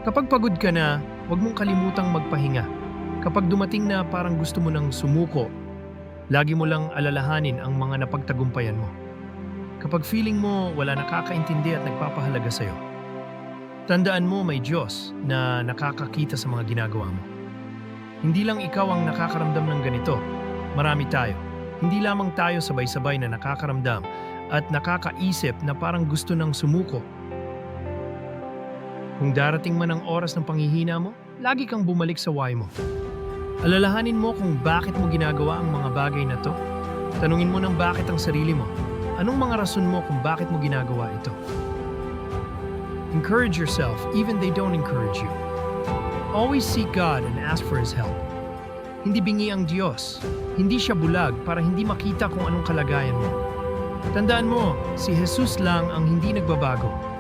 Kapag pagod ka na, huwag mong kalimutang magpahinga. Kapag dumating na parang gusto mo nang sumuko, lagi mo lang alalahanin ang mga napagtagumpayan mo. Kapag feeling mo wala nakakaintindi at nagpapahalaga sa'yo, tandaan mo may Diyos na nakakakita sa mga ginagawa mo. Hindi lang ikaw ang nakakaramdam ng ganito, marami tayo. Hindi lamang tayo sabay-sabay na nakakaramdam at nakakaisip na parang gusto nang sumuko. Kung darating man ang oras ng panghihina mo, lagi kang bumalik sa why mo. Alalahanin mo kung bakit mo ginagawa ang mga bagay na to. Tanungin mo ng bakit ang sarili mo. Anong mga rason mo kung bakit mo ginagawa ito? Encourage yourself even they don't encourage you. Always seek God and ask for His help. Hindi bingi ang Diyos. Hindi siya bulag para hindi makita kung anong kalagayan mo. Tandaan mo, si Jesus lang ang hindi nagbabago.